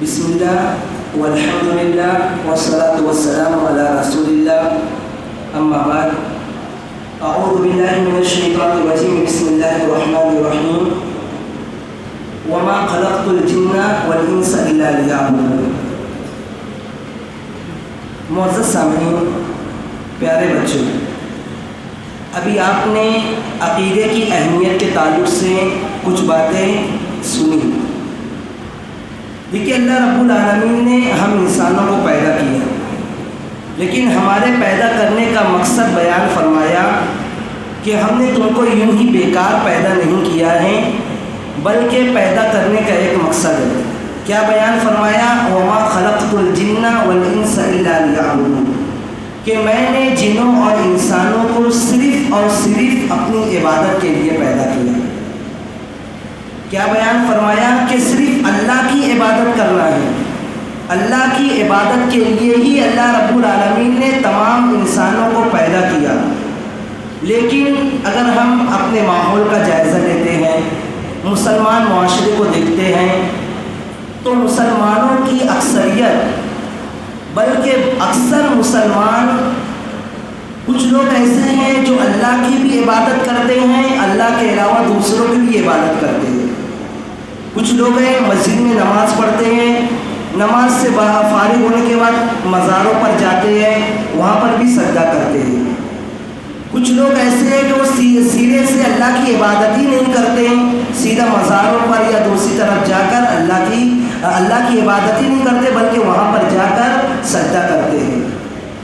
بسم اللہ والحمد للہ والصلاة والسلام علی رسول اللہ اما بعد اعوذ باللہ من الشیطان الرجیم بسم اللہ الرحمن الرحیم وما خلقت الجن والانس الا لیعبدون۔ معزز سامعین، پیارے بچوں، ابھی آپ نے عقیدے کی اہمیت کے تعلق سے کچھ باتیں سنی۔ دیکھیے، اللہ رب العالمین نے ہم انسانوں کو پیدا کیا، لیکن ہمارے پیدا کرنے کا مقصد بیان فرمایا کہ ہم نے تم کو یوں ہی بیکار پیدا نہیں کیا ہے، بلکہ پیدا کرنے کا ایک مقصد ہے۔ کیا بیان فرمایا؟ وما خلقت الجن والانس الا لیعبدون، کہ میں نے جنوں اور انسانوں کو صرف اور صرف اپنی عبادت کے لیے پیدا کیا۔ کیا بیان فرمایا؟ کہ صرف اللہ کی عبادت کرنا ہے۔ اللہ کی عبادت کے لیے ہی اللہ رب العالمین نے تمام انسانوں کو پیدا کیا۔ لیکن اگر ہم اپنے ماحول کا جائزہ لیتے ہیں، مسلمان معاشرے کو دیکھتے ہیں، تو مسلمانوں کی اکثریت، بلکہ اکثر مسلمان، کچھ لوگ ایسے ہیں جو اللہ کی بھی عبادت کرتے ہیں، اللہ کے علاوہ دوسروں کی بھی عبادت کرتے ہیں۔ کچھ لوگ ہیں مسجد میں نماز پڑھتے ہیں، نماز سے فارغ ہونے کے بعد مزاروں پر جاتے ہیں، وہاں پر بھی سجدہ کرتے ہیں۔ کچھ لوگ ایسے ہیں کہ وہ سیدھے سے اللہ کی عبادت ہی نہیں کرتے ہیں، سیدھا مزاروں پر یا دوسری طرف جا کر اللہ کی عبادت ہی نہیں کرتے، بلکہ وہاں پر جا کر سجدہ کرتے ہیں۔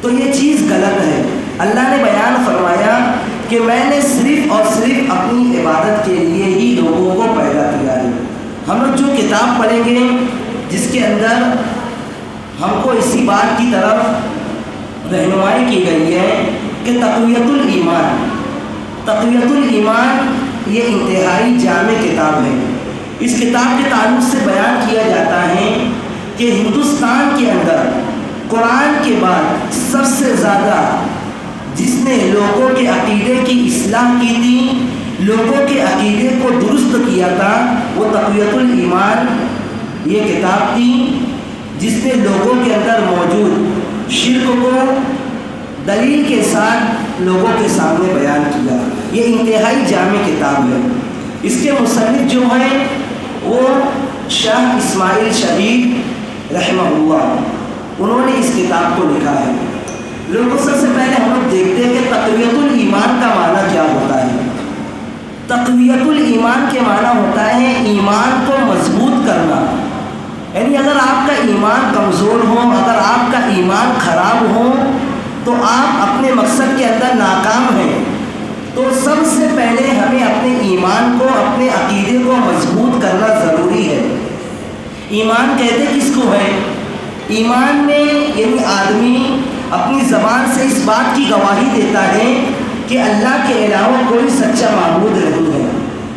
تو یہ چیز غلط ہے۔ اللہ نے بیان فرمایا کہ میں نے صرف اور صرف اپنی عبادت کے لیے ہی لوگوں کو پیدا کیا ہے۔ ہم لوگ جو کتاب پڑھیں گے، جس کے اندر ہم کو اسی بات کی طرف رہنمائی کی گئی ہے کہ تقویۃ الایمان یہ انتہائی جامع کتاب ہے۔ اس کتاب کے تعلق سے بیان کیا جاتا ہے کہ ہندوستان کے اندر قرآن کے بعد سب سے زیادہ جس نے لوگوں کے عقیدے کی اصلاح کی تھی، لوگوں کے عقیدے کو درست کیا تھا، وہ تقویۃ الایمان یہ کتاب تھی، جس نے لوگوں کے اندر موجود شرک کو دلیل کے ساتھ لوگوں کے سامنے بیان کیا۔ یہ انتہائی جامع کتاب ہے۔ اس کے مصنف جو ہیں وہ شاہ اسماعیل شریف رحمہ اللہ، انہوں نے اس کتاب کو لکھا ہے۔ لوگوں سب سے پہلے ہم لوگ دیکھتے ہیں کہ تقویۃ الایمان کا معنی کیا ہوتا ہے۔ تقویۃ الایمان کے معنی ہوتا ہے ایمان کو مضبوط کرنا، یعنی اگر آپ کا ایمان کمزور ہو، اگر آپ کا ایمان خراب ہو، تو آپ اپنے مقصد کے اندر ناکام ہیں۔ تو سب سے پہلے ہمیں اپنے ایمان کو، اپنے عقیدے کو مضبوط کرنا ضروری ہے۔ ایمان کہتے کس کو ہے؟ ایمان میں یعنی آدمی اپنی زبان سے اس بات کی گواہی دیتا ہے کہ اللہ کے علاوہ کوئی سچا معبود نہیں ہے۔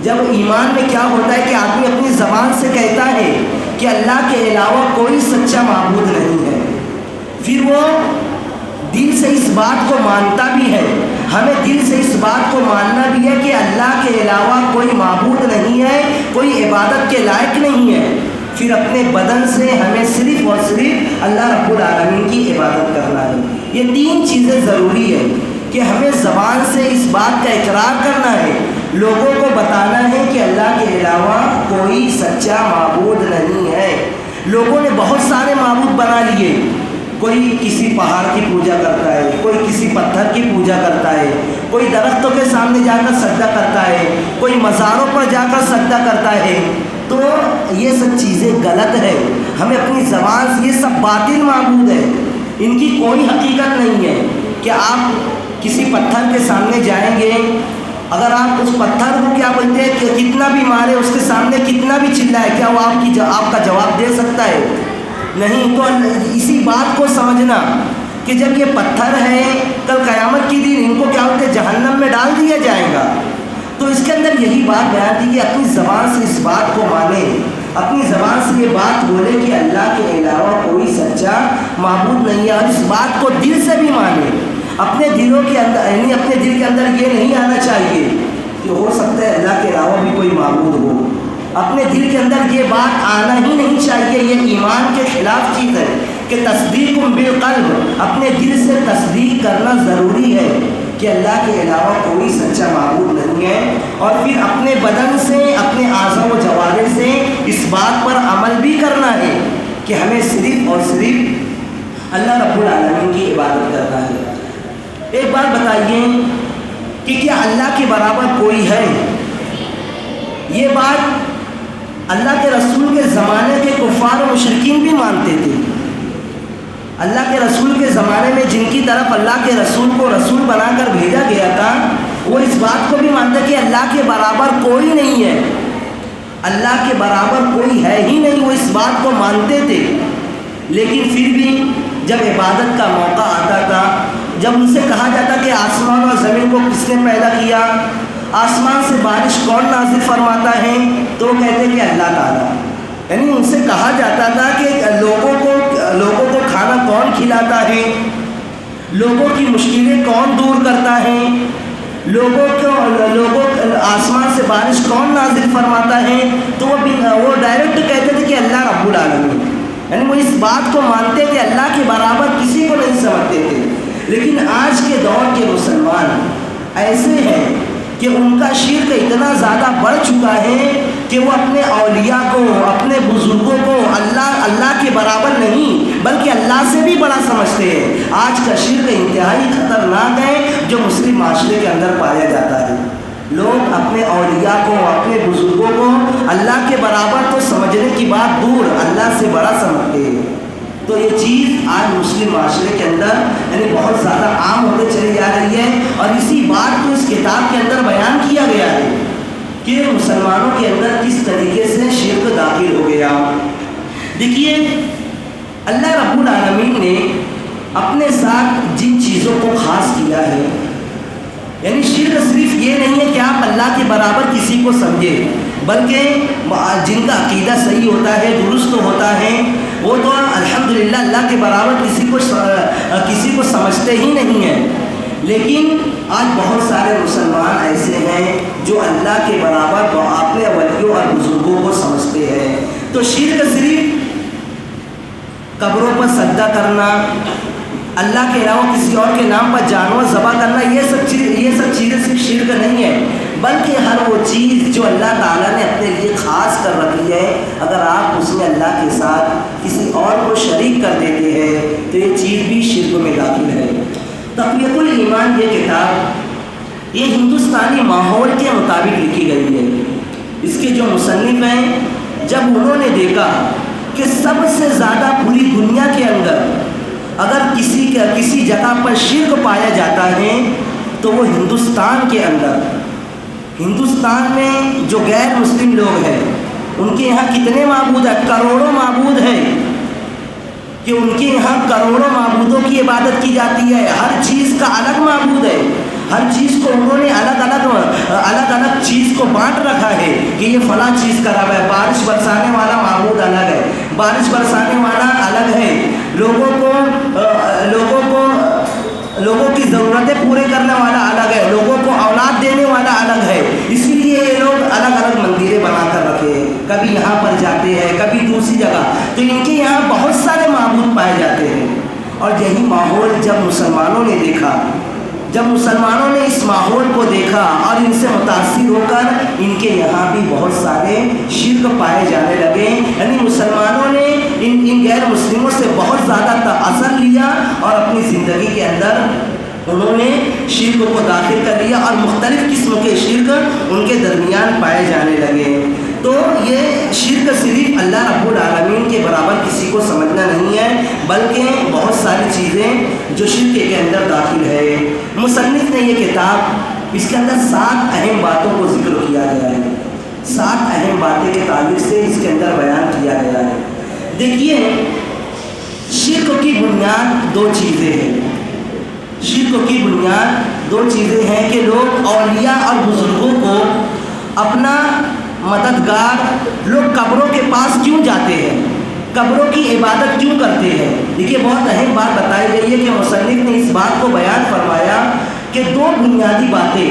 جب ایمان میں کیا ہوتا ہے کہ آدمی اپنی زبان سے کہتا ہے کہ اللہ کے علاوہ کوئی سچا معبود نہیں ہے، پھر وہ دل سے اس بات کو مانتا بھی ہے۔ ہمیں دل سے اس بات کو ماننا بھی ہے کہ اللہ کے علاوہ کوئی معبود نہیں ہے، کوئی عبادت کے لائق نہیں ہے۔ پھر اپنے بدن سے ہمیں صرف اور صرف اللہ رب العالمین کی عبادت کرنا ہے۔ یہ تین چیزیں ضروری ہے کہ ہمیں زبان سے اس بات کا اقرار کرنا ہے، لوگوں کو بتانا ہے کہ اللہ کے علاوہ کوئی سچا معبود نہیں ہے۔ لوگوں نے بہت سارے معبود بنا لیے، کوئی کسی پہاڑ کی پوجا کرتا ہے، کوئی کسی پتھر کی پوجا کرتا ہے، کوئی درختوں کے سامنے جا کر سجدہ کرتا ہے، کوئی مزاروں پر جا کر سجدہ کرتا ہے۔ تو یہ سب چیزیں غلط ہے۔ ہمیں اپنی زبان سے، یہ سب باطل معبود ہے، ان کی کوئی حقیقت نہیں ہے کہ آپ کسی پتھر کے سامنے جائیں گے، اگر آپ اس پتھر کو کیا بولتے ہیں کہ کتنا بھی مارے، اس کے سامنے کتنا بھی چلائے، کیا وہ آپ کا جواب دے سکتا ہے؟ نہیں۔ تو اسی بات کو سمجھنا کہ جب یہ پتھر ہے، کل قیامت کی دن ان کو کیا ہوتے ہیں، جہنم میں ڈال دیا جائے گا۔ تو اس کے اندر یہی بات بیان تھی کہ اپنی زبان سے اس بات کو مانے، اپنی زبان سے یہ بات بولے کہ اللہ کے علاوہ کوئی سچا معبود نہیں ہے، اور اس بات کو دل سے بھی مانے۔ اپنے دلوں کے اندر، یعنی اپنے دل کے اندر یہ نہیں آنا چاہیے کہ ہو سکتا ہے اللہ کے علاوہ بھی کوئی معبود ہو، اپنے دل کے اندر یہ بات آنا ہی نہیں چاہیے، یہ ایمان کے خلاف چیز ہے کہ تصدیق بالقلب، اپنے دل سے تصدیق کرنا ضروری ہے کہ اللہ کے علاوہ کوئی سچا معبود نہیں ہے، اور پھر اپنے بدن سے، اپنے اعضاء و جوارح سے اس بات پر عمل بھی کرنا ہے کہ ہمیں صرف اور صرف اللہ رب العالمین کی عبادت کرنا ہے۔ ایک بات بتائیے کہ کیا اللہ کے برابر کوئی ہے؟ یہ بات اللہ کے رسول کے زمانے کے کفار و مشرکین بھی مانتے تھے۔ اللہ کے رسول کے زمانے میں جن کی طرف اللہ کے رسول کو رسول بنا کر بھیجا گیا تھا، وہ اس بات کو بھی مانتے کہ اللہ کے برابر کوئی نہیں ہے، اللہ کے برابر کوئی ہے ہی نہیں، وہ اس بات کو مانتے تھے۔ لیکن پھر بھی جب عبادت کا موقع آتا تھا، جب ان سے کہا جاتا کہ آسمان اور زمین کو کس نے پیدا کیا، آسمان سے بارش کون نازل فرماتا ہے، تو وہ کہتے کہ اللہ تعالیٰ۔ یعنی ان سے کہا جاتا تھا کہ لوگوں کو کھانا کون کھلاتا ہے، لوگوں کی مشکلیں کون دور کرتا ہے، لوگوں آسمان سے بارش کون نازل فرماتا ہے، تو وہ ڈائریکٹ کہتے تھے کہ اللہ رب العالمین۔ یعنی وہ اس بات کو مانتے تھے، اللہ کے برابر کسی کو نہیں سمجھتے تھے۔ لیکن آج کے دور کے مسلمان ایسے ہیں کہ ان کا شرک اتنا زیادہ بڑھ چکا ہے کہ وہ اپنے اولیاء کو، اپنے بزرگوں کو اللہ کے برابر نہیں بلکہ اللہ سے بھی بڑا سمجھتے ہیں۔ آج کا شرک انتہائی خطرناک ہے جو مسلم معاشرے کے اندر پایا جاتا ہے۔ لوگ اپنے اولیاء کو، اپنے بزرگوں کو اللہ کے برابر تو سمجھنے کی بات دور، اللہ سے بڑا سمجھتے ہیں۔ تو یہ چیز آج مسلم معاشرے کے اندر یعنی بہت زیادہ عام ہوتے چلی جا رہی ہے، اور اسی بات کو اس کتاب کے اندر بیان کیا گیا ہے کہ مسلمانوں کے اندر کس طریقے سے شرک داخل ہو گیا۔ دیکھیے، اللہ رب العالمین نے اپنے ساتھ جن چیزوں کو خاص کیا ہے، یعنی شرک صرف یہ نہیں ہے کہ آپ اللہ کے برابر کسی کو سمجھیں، بلکہ جن کا عقیدہ صحیح ہوتا ہے، درست ہوتا ہے، وہ تو الحمدللہ اللہ کے برابر کسی کو سمجھتے ہی نہیں ہیں۔ لیکن آج بہت سارے مسلمان ایسے ہیں جو اللہ کے برابر اپنے ولیوں اور بزرگوں کو سمجھتے ہیں۔ تو شرک صرف قبروں پر سجدہ کرنا، اللہ کے علاوہ کسی اور کے نام پر جانور ذبح کرنا، یہ سب چیزیں صرف شرک نہیں ہے، بلکہ ہر وہ چیز جو اللہ تعالیٰ نے اپنے لیے خاص کر رکھی ہے، اگر آپ اس میں اللہ کے ساتھ کسی اور کو شریک کر دیتے ہیں تو یہ چیز بھی شرک میں داخل ہے۔ تقویۃ الایمان یہ کتاب یہ ہندوستانی ماحول کے مطابق لکھی گئی ہے۔ اس کے جو مصنف ہیں، جب انہوں نے دیکھا کہ سب سے زیادہ پوری دنیا کے اندر اگر کسی جگہ پر شرک پایا جاتا ہے تو وہ ہندوستان کے اندر، ہندوستان میں جو غیر مسلم لوگ ہیں ان کے یہاں کتنے معبود ہیں؟ کروڑوں معبود ہیں، کہ ان کے یہاں کروڑوں معبودوں کی عبادت کی جاتی ہے، ہر چیز کا الگ معبود ہے، ہر چیز کو انہوں نے الگ الگ چیز کو بانٹ رکھا ہے کہ یہ فلاں چیز کا رب ہے، بارش برسانے والا معبود الگ ہے، بارش برسانے والا الگ ہے، لوگوں کی ضرورتیں پورے کرنے والا الگ ہے، لوگوں کو اولاد دینے والا الگ ہے۔ اسی لیے یہ لوگ الگ الگ مندریں بنا کر رکھے ہیں، کبھی یہاں پر جاتے ہیں، کبھی دوسری جگہ، تو ان کے یہاں بہت سارے معبود پائے جاتے ہیں۔ اور یہی ماحول جب مسلمانوں نے دیکھا، جب مسلمانوں نے اس ماحول کو دیکھا اور ان سے متاثر ہو کر ان کے یہاں بھی بہت سارے شرک پائے جانے لگے، یعنی مسلمانوں نے ان غیر مسلموں سے بہت زیادہ اثر لیا اور اپنی زندگی کے اندر انہوں نے شرک کو داخل کر لیا اور مختلف قسم کے شرک ان کے درمیان پائے جانے لگے۔ تو یہ شرک صرف اللہ رب العالمین کے برابر کسی کو سمجھنا نہیں ہے، بلکہ بہت ساری چیزیں جو شرک کے اندر داخل ہے۔ مصنف نے یہ کتاب، اس کے اندر 7 اہم باتوں کو ذکر کیا گیا ہے، 7 اہم باتیں کے تعلق سے اس کے اندر بیان کیا گیا ہے۔ دیکھیے، شرک کی بنیاد 2 چیزیں ہیں، شرک کی بنیاد 2 چیزیں ہیں کہ لوگ اولیاء اور بزرگوں کو اپنا مددگار، لوگ قبروں کے پاس کیوں جاتے ہیں، قبروں کی عبادت کیوں کرتے ہیں۔ دیکھیے، بہت اہم بات بتائی گئی ہے کہ مصنف نے اس بات کو بیان فرمایا کہ 2 بنیادی باتیں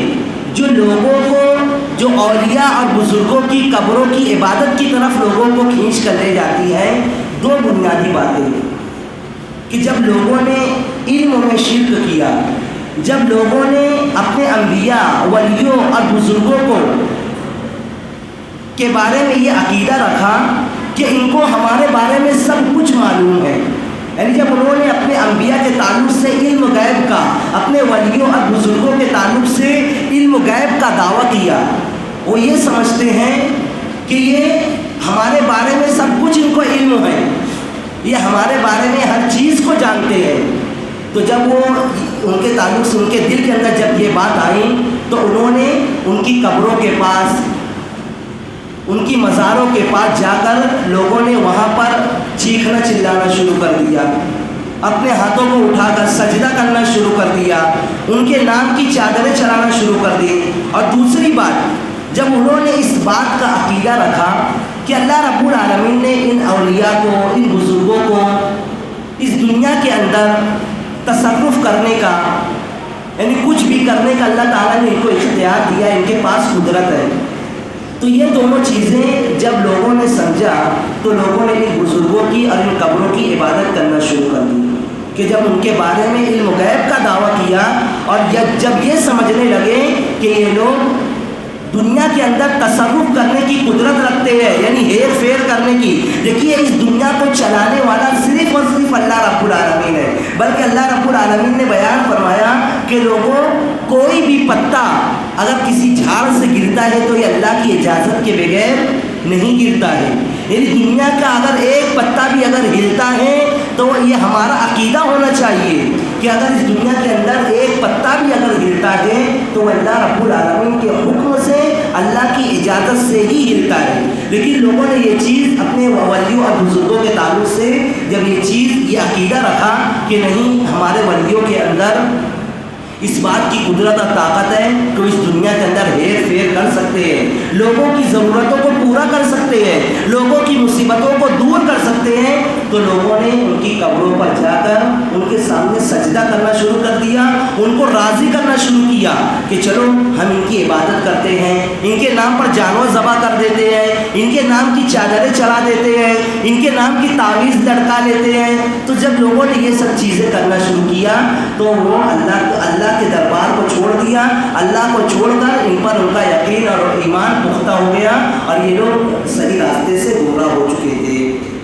جو لوگوں کو جو اولیاء اور بزرگوں کی قبروں کی عبادت کی طرف لوگوں کو کھینچ کر لے جاتی ہے، دو بنیادی باتیں کہ جب لوگوں نے علم میں شرک کیا، جب لوگوں نے اپنے انبیاء، ولیوں اور بزرگوں کو کے بارے میں یہ عقیدہ رکھا کہ ان کو ہمارے بارے میں سب کچھ معلوم ہے، یعنی جب انہوں نے اپنے انبیاء کے تعلق سے علم غیب کا، اپنے ولیوں اور بزرگوں کے تعلق سے علم غیب کا دعویٰ کیا، وہ یہ سمجھتے ہیں کہ یہ ہمارے بارے میں سب کچھ ان کو علم ہے، یہ ہمارے بارے میں ہر چیز کو جانتے ہیں۔ تو جب وہ ان کے تعلق سے ان کے دل کے اندر جب یہ بات آئی تو انہوں نے ان کی قبروں کے پاس، ان کی مزاروں کے پاس جا کر لوگوں نے وہاں پر چیخنا چلانا شروع کر دیا، اپنے ہاتھوں کو اٹھا کر سجدہ کرنا شروع کر دیا، ان کے نام کی چادریں چڑھانا شروع کر دی۔ اور دوسری بات، جب انہوں نے اس بات کا عقیدہ رکھا کہ اللہ رب العالمین نے ان اولیاء کو، ان بزرگوں کو اس دنیا کے اندر تصرف کرنے کا، یعنی کچھ بھی کرنے کا اللہ تعالیٰ نے ان کو اختیار دیا، ان کے پاس قدرت ہے، تو یہ دونوں چیزیں جب لوگوں نے سمجھا تو لوگوں نے ان بزرگوں کی اور ان قبروں کی عبادت کرنا شروع کر دی کہ جب ان کے بارے میں علم غیب کا دعویٰ کیا اور جب یہ سمجھنے لگے کہ یہ لوگ دنیا کے اندر تصرف کرنے کی قدرت رکھتے ہیں، یعنی ہیر پھیر کرنے کی، دیکھیے اس دنیا کو چلانے والا صرف اور صرف اللہ رب العالمین ہے، بلکہ اللہ رب العالمین نے بیان فرمایا کہ لوگوں کوئی بھی پتا اگر کسی جھاڑ سے گرتا ہے تو یہ اللہ کی اجازت کے بغیر نہیں گرتا ہے، یعنی دنیا کا اگر ایک پتا بھی اگر ہلتا ہے تو یہ ہمارا عقیدہ ہونا چاہیے کہ اگر اس دنیا کے اندر ایک پتا بھی اگر ہلتا ہے تو وہ اللہ رب العالمین کے حکم سے، اللہ کی اجازت سے ہی ہلتا ہے۔ لیکن لوگوں نے یہ چیز اپنے ولیوں اور بزرگوں کے تعلق سے جب یہ عقیدہ رکھا کہ نہیں، ہمارے ولیوں کے اندر اس بات کی قدرت اور طاقت ہے کہ اس دنیا کے اندر ہیر پھیر کر سکتے ہیں، لوگوں کی ضرورتوں کو پورا کر سکتے ہیں، لوگوں کی مصیبتوں کو دور کر سکتے ہیں، تو لوگوں نے ان کی قبروں پر جا کر ان کے سامنے سجدہ کرنا شروع کر دیا، ان کو راضی کرنا شروع کیا کہ چلو ہم ان کی عبادت کرتے ہیں، ان کے نام پر جانور ذبح کر دیتے ہیں، ان کے نام کی چادریں چڑھا دیتے ہیں، ان کے نام کی تعویذ لٹکا لیتے ہیں۔ تو جب لوگوں نے یہ سب چیزیں کرنا شروع کیا تو وہ اللہ کے دربار کو چھوڑ دیا، اللہ کو چھوڑ کر ان پر ان کا یقین اور ایمان پختہ ہو گیا اور یہ لوگ صحیح راستے سے گمراہ ہو چکے تھے،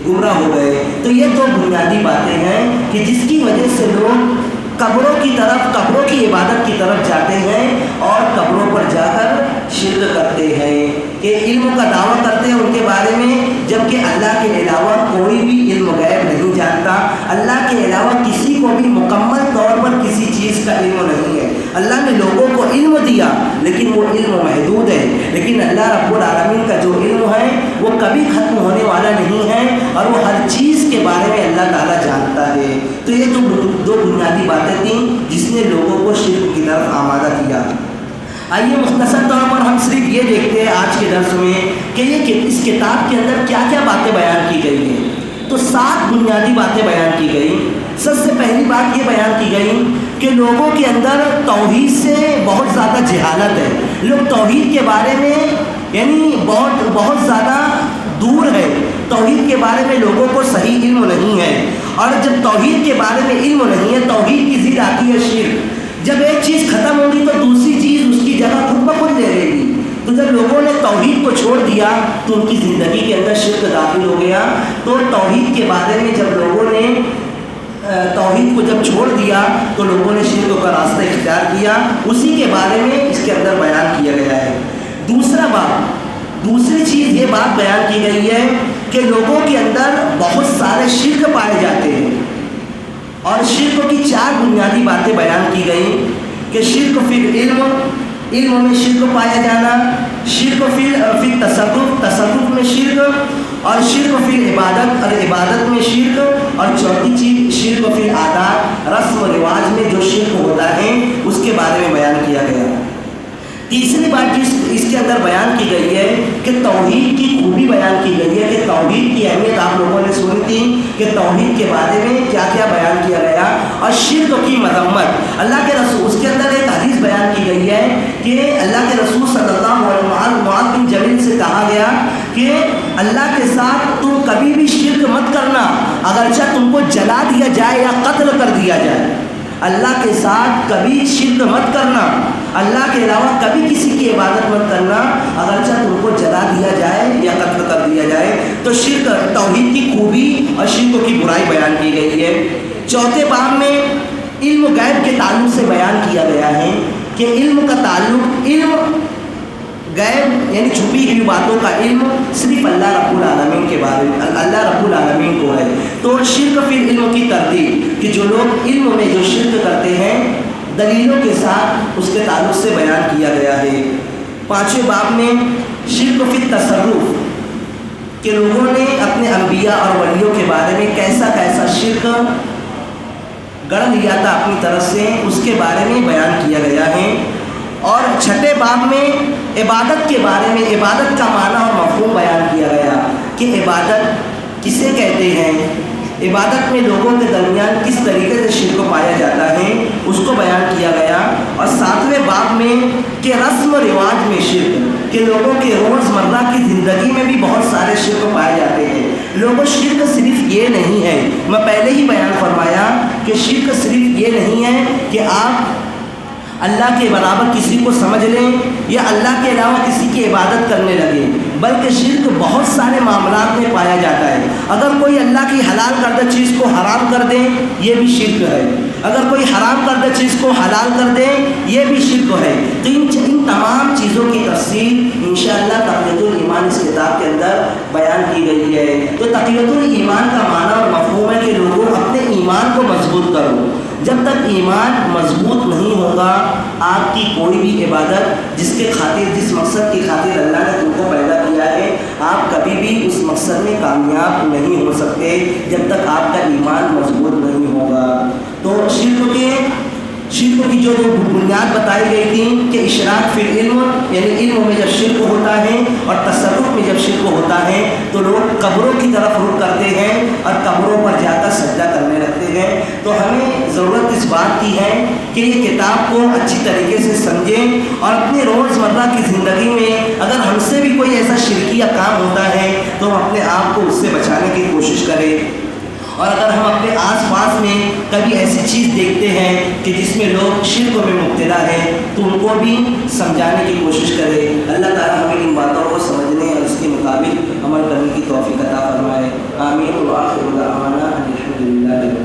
گمراہ ہو گئے۔ تو یہ دو بنیادی باتیں ہیں کہ جس کی وجہ سے لوگ قبروں کی طرف، قبروں کی عبادت کی طرف جاتے ہیں اور قبروں پر جا کر شرک کرتے ہیں کہ علم کا دعویٰ کرتے ہیں ان کے بارے میں، جبکہ اللہ کے علاوہ کوئی بھی علم غیب نہیں جانتا، اللہ کے علاوہ کسی کو بھی مکمل طور پر کسی چیز کا علم نہیں ہے۔ اللہ نے لوگوں کو علم دیا لیکن وہ علم محدود ہے، لیکن اللہ رب العالمین کا جو علم ہے وہ کبھی ختم ہونے والا نہیں ہے اور وہ ہر چیز کے بارے میں اللہ تعالیٰ جانتا ہے۔ تو یہ دو بنیادی باتیں تھیں جس نے لوگوں کو شرک کی طرف آمادہ کیا۔ آئیے مختصر طور پر ہم صرف یہ دیکھتے ہیں آج کے درس میں کہ اس کتاب کے اندر کیا کیا باتیں بیان کی گئی ہیں۔ تو 7 بنیادی باتیں بیان کی گئی۔ سب سے پہلی بات یہ بیان کی گئی کہ لوگوں کے اندر توحید سے بہت زیادہ جہالت ہے، لوگ توحید کے بارے میں یعنی بہت زیادہ دور ہے، توحید کے بارے میں لوگوں کو صحیح علم نہیں ہے، اور جب توحید کے بارے میں علم نہیں ہے، توحید کی ضد آتی ہے شرک۔ جب ایک چیز ختم ہوگی تو دوسری چیز اس کی جگہ خود بخود لے لے گی۔ تو جب لوگوں نے توحید کو چھوڑ دیا تو ان کی زندگی کے اندر شرک داخل ہو گیا۔ تو توحید کے بارے میں جب لوگوں نے توحید کو جب چھوڑ دیا تو لوگوں نے شرک کا راستہ اختیار کیا، اسی کے بارے میں اس کے اندر بیان کیا گیا ہے۔ دوسری چیز یہ بات بیان کی گئی ہے کہ لوگوں کے اندر بہت سارے شرک پائے جاتے ہیں، اور شرک کی 4 بنیادی باتیں بیان کی گئی کہ شرک فی العلم، علم میں شرک پایا جانا، شرک فی تصرف، تصرف میں شرک، اور شرک فی عبادت، اور عبادت میں شرک، اور چوتھی چیز شرک فی عادات، رسم و رواج میں جو شرک ہوتا ہے اس کے بارے میں بیان کیا گیا۔ تیسری بات اس کے اندر بیان کی گئی ہے کہ توحید کی خوبی بیان کی گئی ہے کہ توحید کی اہمیت آپ لوگوں نے سنی تھی کہ توحید کے بارے میں کیا کیا بیان کیا گیا، اور شرک کی مذمت اللہ کے رسول، اس کے اندر ایک حدیث بیان کی گئی ہے کہ اللہ کے رسول صلی اللہ علیہ وسلم معاذ بن جبل سے کہا گیا کہ اللہ کے ساتھ تم کبھی بھی شرک مت کرنا، اگرچہ تم کو جلا دیا جائے یا قتل کر دیا جائے۔ اللہ کے ساتھ کبھی شرک مت کرنا، اللہ کے علاوہ کبھی کسی کی عبادت مت کرنا، اگرچہ تم کو جلا دیا جائے یا قتل کر دیا جائے۔ تو شرک، توحید کی خوبی اور شرک کی برائی بیان کی گئی ہے۔ چوتھے باب میں علم غیب کے تعلق سے بیان کیا گیا ہے کہ علم کا تعلق، علم غیب یعنی چھپی ہوئی باتوں کا علم صرف اللہ رب العالمین کے بارے میں، اللہ رب العالمین کو ہے۔ تو شرک فی علم کی ترتیب کہ جو لوگ علم میں جو شرک کرتے ہیں دلیلوں کے ساتھ اس کے تعلق سے بیان کیا گیا ہے۔ پانچویں باب میں شرک فی تصرف کہ لوگوں نے اپنے انبیاء اور ولیوں کے بارے میں کیسا کیسا شرک گڑھ لیا تھا اپنی طرف سے، اس کے بارے میں بیان کیا گیا ہے۔ اور چھٹے باب میں عبادت کے بارے میں، عبادت کا معنی اور مفہوم بیان کیا گیا کہ عبادت کسے کہتے ہیں، عبادت میں لوگوں کے درمیان کس طریقے سے شرک پایا جاتا ہے اس کو بیان کیا گیا۔ اور ساتویں باب میں کہ رسم و رواج میں شرک کہ لوگوں کے روز مرہ کی زندگی میں بھی بہت سارے شرک پائے جاتے ہیں۔ لوگوں شرک صرف یہ نہیں ہے، میں پہلے ہی بیان فرمایا کہ شرک صرف یہ نہیں ہے کہ آپ اللہ کے برابر کسی کو سمجھ لیں یا اللہ کے علاوہ کسی کی عبادت کرنے لگے، بلکہ شرک بہت سارے معاملات میں پایا جاتا ہے۔ اگر کوئی اللہ کی حلال کردہ چیز کو حرام کر دے یہ بھی شرک ہے، اگر کوئی حرام کردہ چیز کو حلال کر دے یہ بھی شرک ہے۔ تو ان تمام چیزوں کی تفصیل انشاءاللہ تقویۃ الایمان اس کتاب کے اندر بیان کی گئی ہے۔ تو تقویۃ الایمان کا معنی اور مفہوم ہے کہ لوگوں اپنے ایمان کو مضبوط کرو۔ جب تک ایمان مضبوط نہیں ہوگا آپ کی کوئی بھی عبادت جس کے خاطر، جس مقصد کی خاطر اللہ نے تم کو پیدا کیا ہے، آپ کبھی بھی اس مقصد میں کامیاب نہیں ہو سکتے جب تک آپ کا ایمان مضبوط نہیں ہوگا۔ تو شرک کی جو بنیاد بتائی گئی تھی کہ اشراک فی العلم یعنی علم میں جب شرک ہوتا ہے اور تصرف میں جب شرک ہوتا ہے تو لوگ قبروں کی طرف رخ کرتے ہیں اور قبروں پر جا کر سجدہ کرنے لگتے ہیں۔ تو ہمیں ضرورت اس بات کی ہے کہ یہ کتاب کو اچھی طریقے سے سمجھیں اور اپنے روز مرہ کی زندگی میں اگر ہم سے بھی کوئی ایسا شرکیہ کام ہوتا ہے تو ہم اپنے آپ کو اس سے بچانے کی کوشش کریں، اور اگر ہم اپنے آس پاس میں کبھی ایسی چیز دیکھتے ہیں کہ جس میں لوگ شرک میں مبتلا ہیں تو ان کو بھی سمجھانے کی کوشش کریں۔ اللہ تعالیٰ ہمیں ان باتوں کو سمجھنے اور اس کے مطابق عمل کرنے کی توفیق عطا فرمائے۔ آمین۔ وآخر دعوانا الحمدللہ۔